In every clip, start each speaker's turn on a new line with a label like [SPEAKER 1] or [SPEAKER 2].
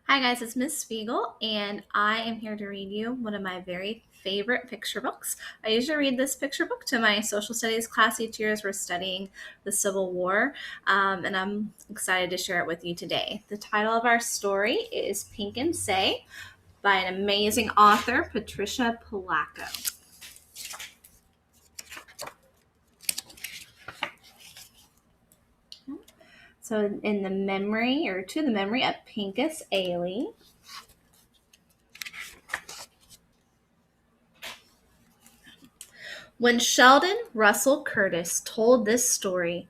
[SPEAKER 1] Hi guys, it's Miss Spiegel, and I am here to read you one of my very favorite picture books. I usually read this picture book to my social studies class each year as we're studying the Civil War, and I'm excited to share it with you today. The title of our story is Pink and Say by an amazing author, Patricia Polacco. So, in the memory, or to the memory of Pincus Ailey. When Sheldon Russell Curtis told this story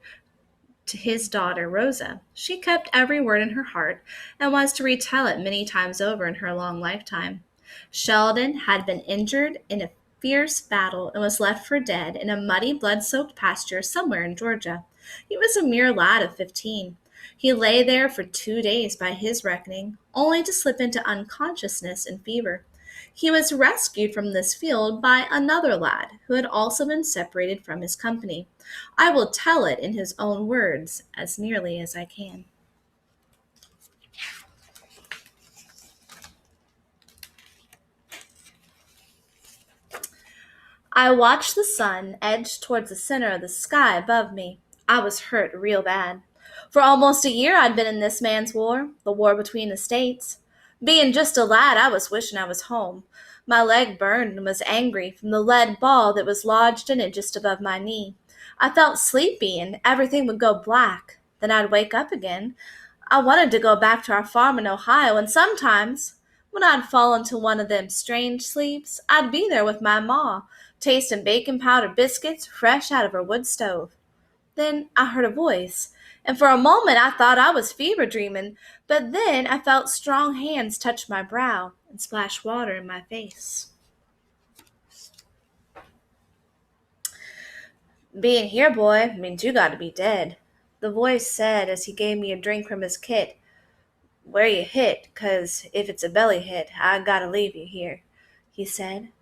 [SPEAKER 1] to his daughter Rosa, she kept every word in her heart and was to retell it many times over in her long lifetime. Sheldon had been injured in a fierce battle and was left for dead in a muddy, blood-soaked pasture somewhere in Georgia. He was a mere lad of 15. He lay there for 2 days by his reckoning, only to slip into unconsciousness and fever. He was rescued from this field by another lad who had also been separated from his company. I will tell it in his own words as nearly as I can. I watched the sun edge towards the center of the sky above me. I was hurt real bad. For almost a year I'd been in this man's war, the war between the states. Being just a lad, I was wishing I was home. My leg burned and was angry from the lead ball that was lodged in it just above my knee. I felt sleepy and everything would go black. Then I'd wake up again. I wanted to go back to our farm in Ohio, and sometimes, when I'd fall into one of them strange sleeps, I'd be there with my ma, tasting baking powder biscuits fresh out of her wood stove. Then I heard a voice, and for a moment I thought I was fever dreaming, but then I felt strong hands touch my brow and splash water in my face. Being here, boy, means you gotta be dead, the voice said as he gave me a drink from his kit. Where you hit, 'cause if it's a belly hit, I gotta leave you here, he said.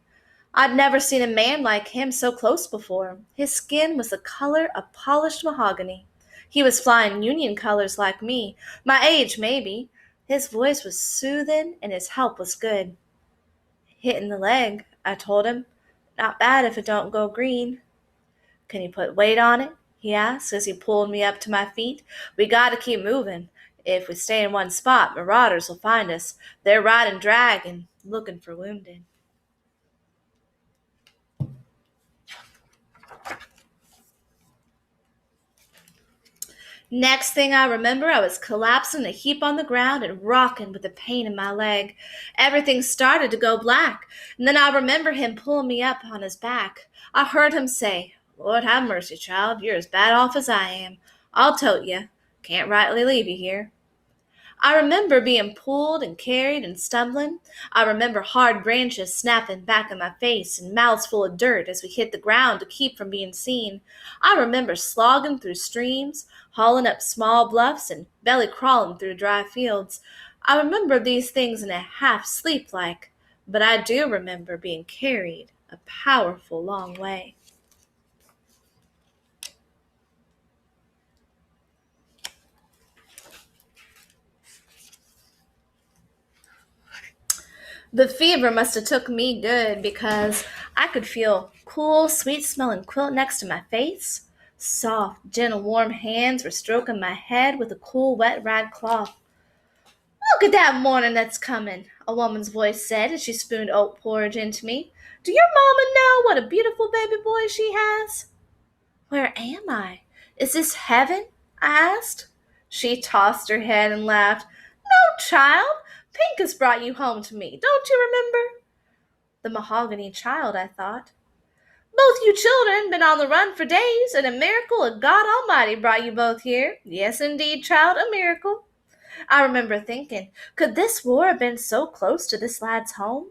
[SPEAKER 1] I'd never seen a man like him so close before. His skin was the color of polished mahogany. He was flying Union colors like me, my age maybe. His voice was soothing and his help was good. Hit in the leg, I told him. Not bad if it don't go green. Can you put weight on it? He asked as he pulled me up to my feet. We gotta keep moving. If we stay in one spot, marauders will find us. They're riding drag and looking for wounded. Next thing I remember, I was collapsing in a heap on the ground and rocking with the pain in my leg. Everything started to go black, and then I remember him pulling me up on his back. I heard him say, Lord have mercy, child, you're as bad off as I am. I'll tote you. Can't rightly leave you here. I remember being pulled and carried and stumbling. I remember hard branches snapping back in my face and mouths full of dirt as we hit the ground to keep from being seen. I remember slogging through streams, hauling up small bluffs, and belly crawling through dry fields. I remember these things in a half sleep like, but I do remember being carried a powerful long way. The fever must have took me good because I could feel cool, sweet-smelling quilt next to my face. Soft, gentle, warm hands were stroking my head with a cool, wet rag cloth. Look at that morning that's coming, a woman's voice said as she spooned oat porridge into me. Do your mama know what a beautiful baby boy she has? Where am I? Is this heaven? I asked. She tossed her head and laughed. No, child. Pink has brought you home to me. Don't you remember? The mahogany child, I thought. Both you children been on the run for days, and a miracle of God Almighty brought you both here. Yes, indeed, child, a miracle. I remember thinking, could this war have been so close to this lad's home?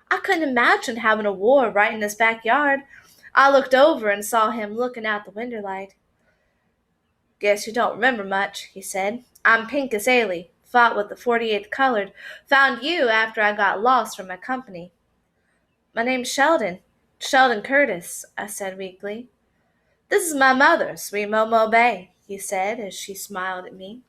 [SPEAKER 1] I couldn't imagine having a war right in his backyard. I looked over and saw him looking out the window light. Guess you don't remember much, he said. I'm Pincus Ailey, fought with the 48th Colored, found you after I got lost from my company. My name's Sheldon Curtis, I said weakly. This is my mother, sweet Momo Bay, he said as she smiled at me.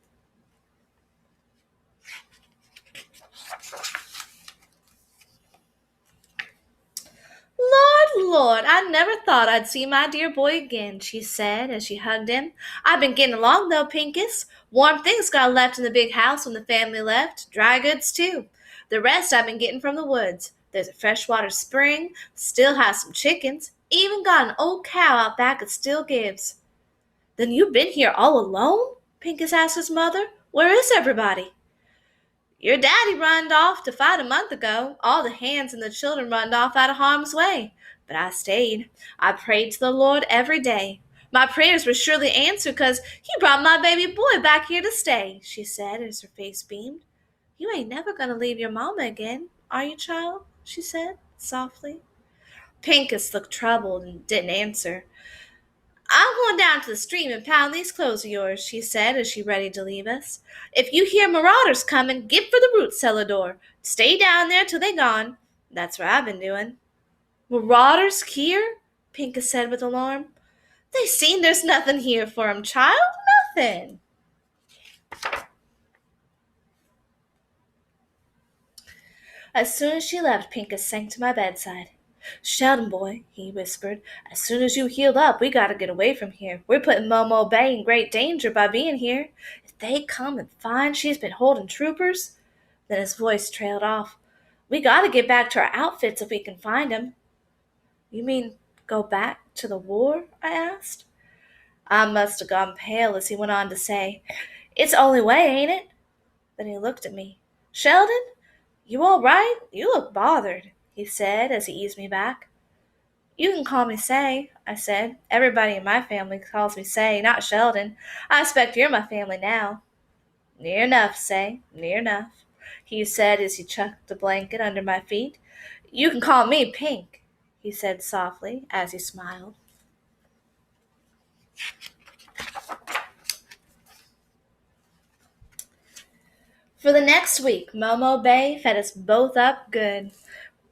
[SPEAKER 1] Lord, I never thought I'd see my dear boy again, she said as she hugged him. I've been getting along though, Pinkus. Warm things got left in the big house when the family left. Dry goods too. The rest I've been getting from the woods. There's a freshwater spring, still has some chickens, even got an old cow out back that still gives. Then you've been here all alone? Pinkus asked his mother. Where is everybody? Your daddy runned off to fight a month ago. All the hands and the children runned off out of harm's way. But I stayed. I prayed to the Lord every day. My prayers were surely answered because he brought my baby boy back here to stay, she said as her face beamed. You ain't never going to leave your mama again, are you, child? She said softly. Pinkus looked troubled and didn't answer. I'm going down to the stream and pound these clothes of yours, she said as she ready to leave us. If you hear marauders coming, get for the root cellar door. Stay down there till they gone. That's what I've been doing. Marauders here? Pinkus said with alarm. They seen there's nothing here for 'em, child. Nothing. As soon as she left, Pinkus sank to my bedside. Sheldon, boy, he whispered, as soon as you heal up, we gotta get away from here. We're putting Momo Bay in great danger by being here. If they come and find she's been holding troopers. Then his voice trailed off. We gotta get back to our outfits if we can find 'em. You mean go back to the war? I asked. I must have gone pale as he went on to say, It's the only way, ain't it? Then he looked at me. Sheldon, you all right? You look bothered, he said as he eased me back. You can call me Say, I said. Everybody in my family calls me Say, not Sheldon. I expect you're my family now. Near enough, Say, near enough, he said as he chucked the blanket under my feet. You can call me Pink, he said softly as he smiled. For the next week, Momo Bay fed us both up good.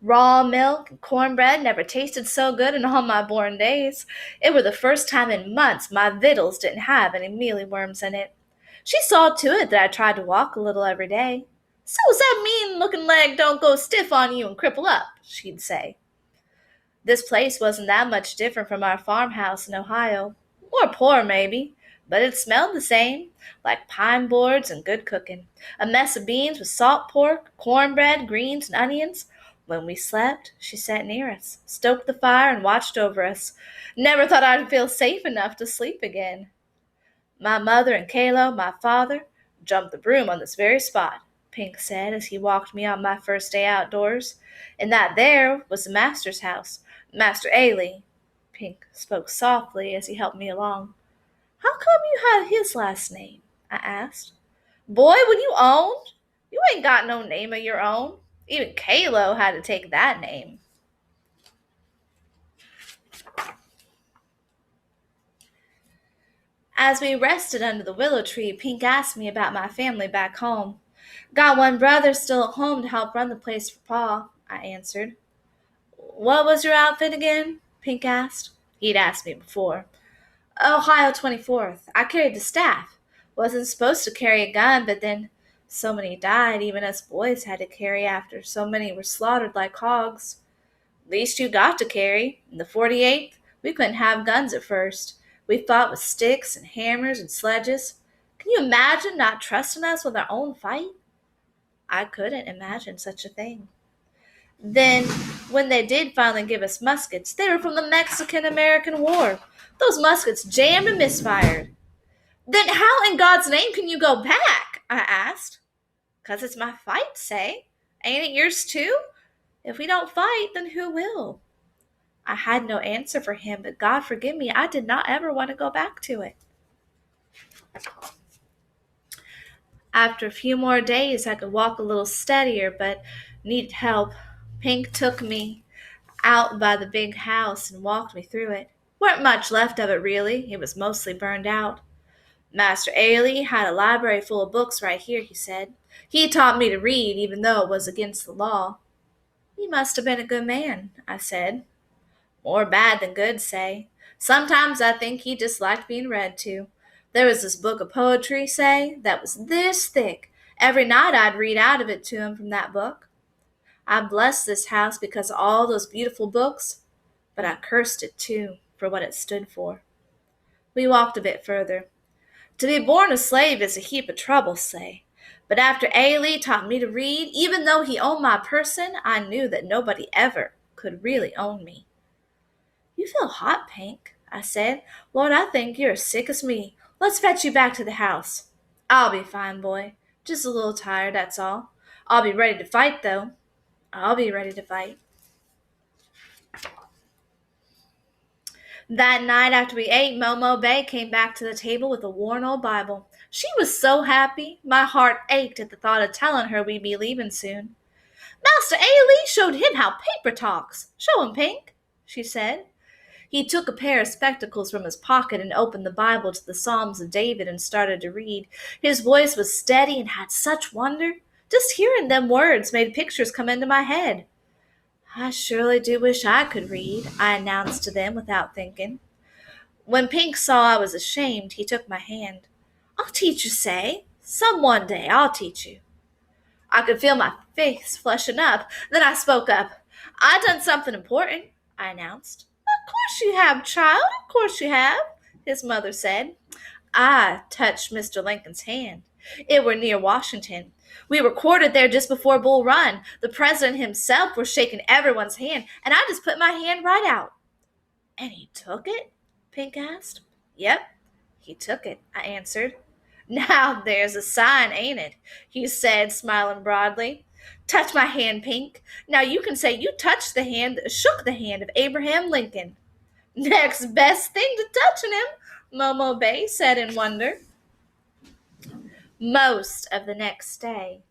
[SPEAKER 1] Raw milk and cornbread never tasted so good in all my born days. It were the first time in months my victuals didn't have any mealy worms in it. She saw to it that I tried to walk a little every day. So's that mean-looking leg don't go stiff on you and cripple up, she'd say. This place wasn't that much different from our farmhouse in Ohio. More poor, maybe, but it smelled the same, like pine boards and good cooking. A mess of beans with salt pork, cornbread, greens, and onions. When we slept, she sat near us, stoked the fire, and watched over us. Never thought I'd feel safe enough to sleep again. My mother and Kalo, my father, jumped the broom on this very spot, Pink said as he walked me on my first day outdoors. And that there was the master's house, Master Ailey. Pink spoke softly as he helped me along. How come you have his last name? I asked. Boy, when you owned, you ain't got no name of your own. Even Kalo had to take that name. As we rested under the willow tree, Pink asked me about my family back home. Got one brother still at home to help run the place for Pa, I answered. What was your outfit again? Pink asked. He'd asked me before. Ohio 24th. I carried the staff. Wasn't supposed to carry a gun, but then so many died, even us boys had to carry after so many were slaughtered like hogs. Least you got to carry. In the 48th, we couldn't have guns at first. We fought with sticks and hammers and sledges. Can you imagine not trusting us with our own fight? I couldn't imagine such a thing. Then, when they did finally give us muskets, they were from the Mexican-American War. Those muskets jammed and misfired. Then how in God's name can you go back? I asked. 'Cause it's my fight, Say. Ain't it yours too? If we don't fight, then who will? I had no answer for him, but God forgive me, I did not ever want to go back to it. After a few more days, I could walk a little steadier, but needed help. Pink took me out by the big house and walked me through it. Weren't much left of it, really. It was mostly burned out. Master Ailey had a library full of books right here, he said. He taught me to read, even though it was against the law. He must have been a good man, I said. More bad than good, Say. Sometimes I think he just liked being read to. There was this book of poetry, Say, that was this thick. Every night I'd read out of it to him from that book. I blessed this house because of all those beautiful books, but I cursed it too for what it stood for. We walked a bit further. To be born a slave is a heap of trouble, say. But after Ailey taught me to read, even though he owned my person, I knew that nobody ever could really own me. You feel hot, Pink, I said. Lord, I think you're as sick as me. Let's fetch you back to the house. I'll be fine, boy. Just a little tired, that's all. I'll be ready to fight, though. I'll be ready to fight. That night after we ate, Momo Bay came back to the table with a worn old Bible. She was so happy. My heart ached at the thought of telling her we'd be leaving soon. Master Ailey showed him how paper talks. Show him, Pink, she said. He took a pair of spectacles from his pocket and opened the Bible to the Psalms of David and started to read. His voice was steady and had such wonder. Just hearing them words made pictures come into my head. I surely do wish I could read, I announced to them without thinking. When Pink saw I was ashamed, he took my hand. I'll teach you, say. Some one day I'll teach you. I could feel my face flushing up. Then I spoke up. I done something important, I announced. Of course you have, child. Of course you have, his mother said. I touched Mr. Lincoln's hand. It were near Washington. We were quartered there just before Bull Run. The president himself was shaking everyone's hand, and I just put my hand right out. And he took it? Pink asked. Yep, he took it, I answered. Now there's a sign, ain't it? He said, smiling broadly. Touch my hand, Pink. Now you can say you touched the hand that shook the hand of Abraham Lincoln. Next best thing to touching him, Momo Bay said in wonder. Most of the next day,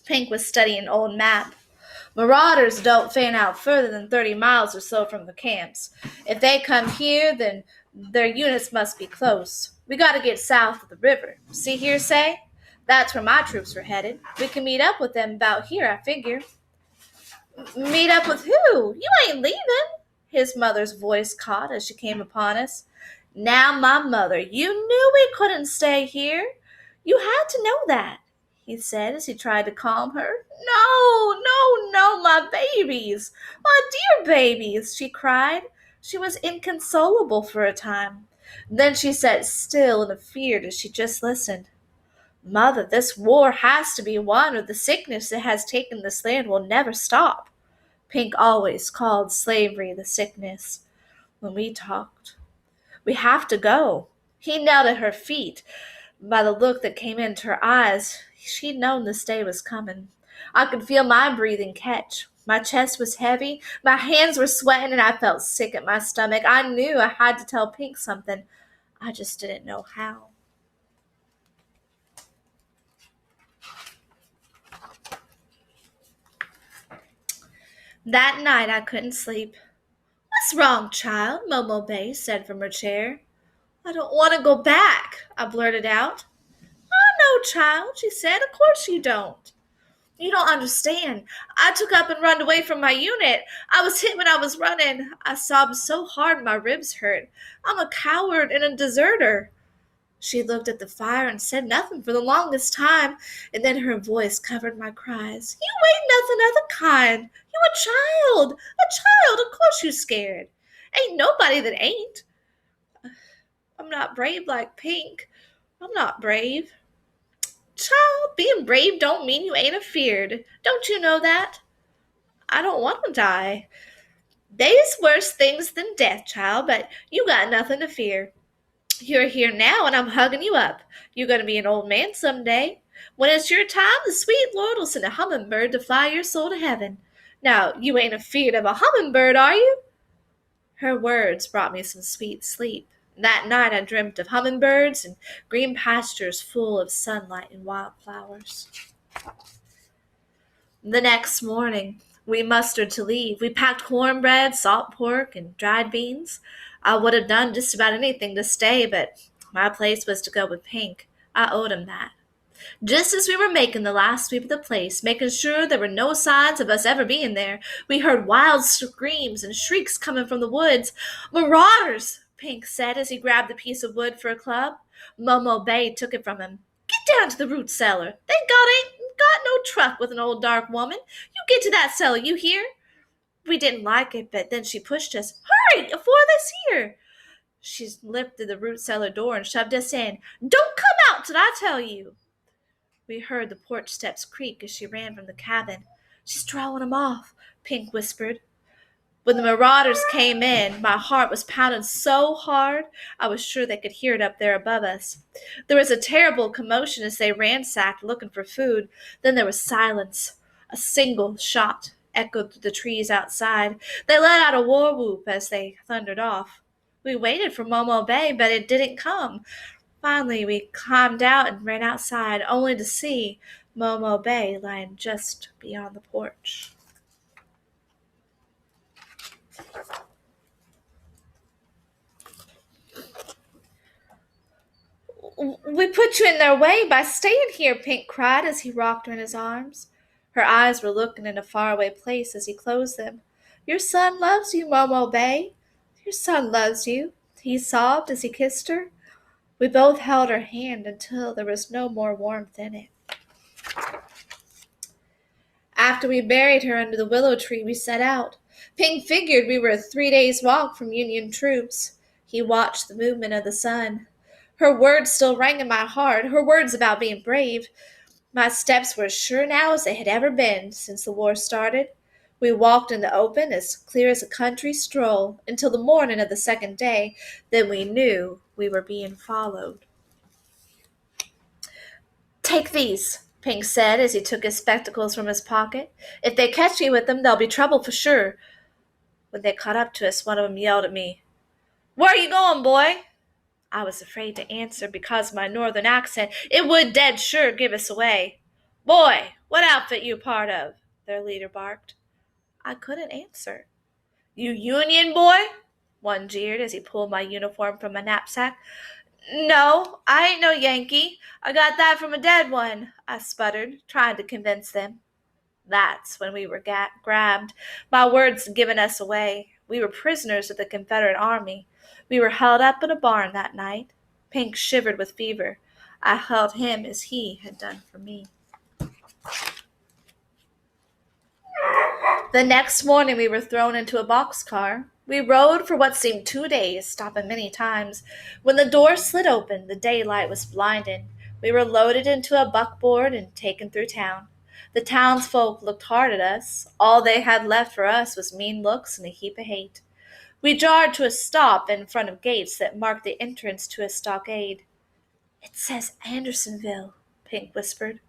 [SPEAKER 1] Pink was studying an old map. Marauders don't fan out further than 30 miles or so from the camps. If they come here, then their units must be close. We got to get south of the river. See here, say? That's where my troops were headed. We can meet up with them about here, I figure. Meet up with who? You ain't leaving, his mother's voice caught as she came upon us. Now, my mother, you knew we couldn't stay here. You had to know that, he said as he tried to calm her. No, my babies, my dear babies, she cried. She was inconsolable for a time. Then she sat still and feared as she just listened. Mother, this war has to be won, or the sickness that has taken this land will never stop. Pink always called slavery the sickness. When we talked, we have to go. He knelt at her feet. By the look that came into her eyes, she'd known this day was coming. I could feel my breathing catch. My chest was heavy, my hands were sweating, and I felt sick at my stomach. I knew I had to tell Pink something. I just didn't know how. That night I couldn't sleep. What's wrong, child? Momo Bay said from her chair. I don't want to go back, I blurted out. No, child, she said. Of course you don't. You don't understand. I took up and run away from my unit. I was hit when I was running. I sobbed so hard my ribs hurt. I'm a coward and a deserter. She looked at the fire and said nothing for the longest time, and then her voice covered my cries. You ain't nothing of the kind. You a child. Of course you scared. Ain't nobody that ain't. I'm not brave like Pink. I'm not brave. Child, being brave don't mean you ain't afeared. Don't you know that? I don't want to die. They's worse things than death, child, but you got nothing to fear. You're here now, and I'm hugging you up. You're going to be an old man someday. When it's your time, the sweet Lord will send a hummingbird to fly your soul to heaven. Now, you ain't afeared of a hummingbird, are you? Her words brought me some sweet sleep. That night I dreamt of hummingbirds and green pastures full of sunlight and wildflowers. The next morning, we mustered to leave. We packed cornbread, salt pork, and dried beans. I would have done just about anything to stay, but my place was to go with Pink. I owed him that. Just as we were making the last sweep of the place, making sure there were no signs of us ever being there, we heard wild screams and shrieks coming from the woods. Marauders! Pink said as he grabbed the piece of wood for a club. Momo Bay took it from him. Get down to the root cellar. Thank God ain't got no truck with an old dark woman. You get to that cellar, you hear? We didn't like it, but then she pushed us. Hurry, before this here! She lifted the root cellar door and shoved us in. Don't come out, did I tell you? We heard the porch steps creak as she ran from the cabin. She's drawing 'em off, Pink whispered. When the marauders came in, my heart was pounding so hard I was sure they could hear it up there above us. There was a terrible commotion as they ransacked looking for food. Then there was silence. A single shot echoed through the trees outside. They let out a war whoop as they thundered off. We waited for Momo Bay, but it didn't come. Finally, we climbed out and ran outside, only to see Momo Bay lying just beyond the porch. We put you in their way by staying here, Pink cried as he rocked her in his arms. Her eyes were looking in a faraway place as he closed them. Your son loves you, Momo Bay. Your son loves you, he sobbed as he kissed her. We both held her hand until there was no more warmth in it. After we buried her under the willow tree, we set out. Pink figured we were a 3 days' walk from Union troops. He watched the movement of the sun. Her words still rang in my heart, her words about being brave. My steps were as sure now as they had ever been since the war started. We walked in the open, as clear as a country stroll, until the morning of the second day. Then we knew we were being followed. Take these, Pink said as he took his spectacles from his pocket. If they catch me with them, there'll be trouble for sure. When they caught up to us, one of them yelled at me, Where are you going, boy? I was afraid to answer because of my northern accent. It would dead sure give us away. Boy, what outfit you part of? Their leader barked. I couldn't answer. You Union boy? One jeered as he pulled my uniform from my knapsack. No, I ain't no Yankee. I got that from a dead one, I sputtered, trying to convince them. That's when we were grabbed. My words had given us away. We were prisoners of the Confederate Army. We were held up in a barn that night. Pink shivered with fever. I held him as he had done for me. The next morning we were thrown into a boxcar. We rode for what seemed 2 days, stopping many times. When the door slid open, the daylight was blinding. We were loaded into a buckboard and taken through town. The townsfolk looked hard at us. All they had left for us was mean looks and a heap of hate. We jarred to a stop in front of gates that marked the entrance to a stockade. It says Andersonville, Pink whispered.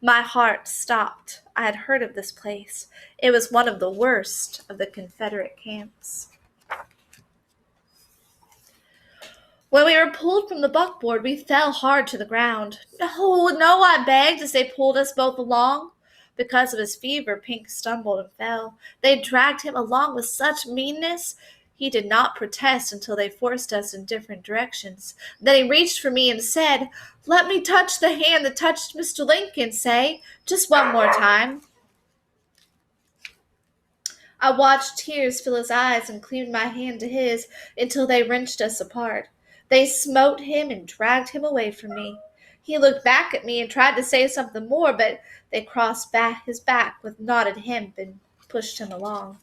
[SPEAKER 1] My heart stopped. I had heard of this place. It was one of the worst of the Confederate camps. When we were pulled from the buckboard, we fell hard to the ground. No, no, I begged as they pulled us both along. Because of his fever, Pink stumbled and fell. They dragged him along with such meanness. He did not protest until they forced us in different directions. Then he reached for me and said, Let me touch the hand that touched Mr. Lincoln, say, just one more time. I watched tears fill his eyes and cleaved my hand to his until they wrenched us apart. They smote him and dragged him away from me. He looked back at me and tried to say something more, but they crossed his back with knotted hemp and pushed him along.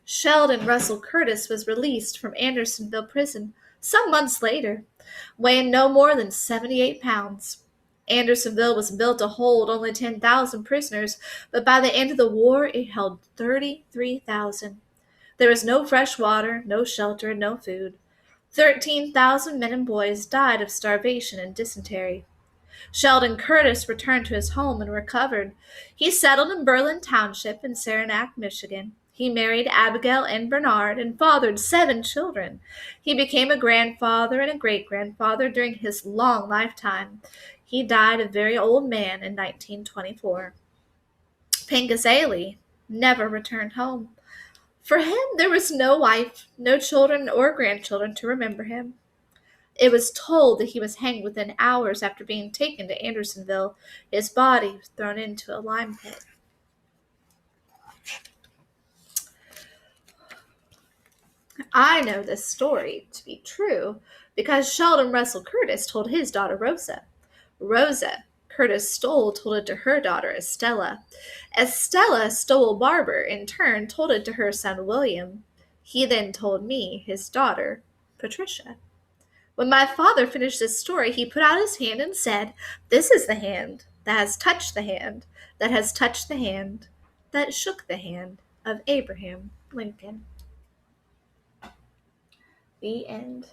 [SPEAKER 1] Sheldon Russell Curtis was released from Andersonville prison some months later, weighing no more than 78 pounds. Andersonville was built to hold only 10,000 prisoners, but by the end of the war it held 33,000. There was no fresh water, no shelter, no food. 13,000 men and boys died of starvation and dysentery. Sheldon Curtis returned to his home and recovered. He settled in Berlin Township in Saranac, Michigan. He married Abigail and Bernard and fathered 7 children. He became a grandfather and a great-grandfather during his long lifetime. He died a very old man in 1924. Pink Azalee never returned home. For him, there was no wife, no children or grandchildren to remember him. It was told that he was hanged within hours after being taken to Andersonville. His body was thrown into a lime pit. I know this story to be true because Sheldon Russell Curtis told his daughter Rosa. Rosa Curtis Stoll told it to her daughter, Estella. Estella Stoll Barber, in turn, told it to her son, William. He then told me, his daughter, Patricia. When my father finished this story, he put out his hand and said, "This is the hand that has touched the hand that has touched the hand that shook the hand of Abraham Lincoln." The end.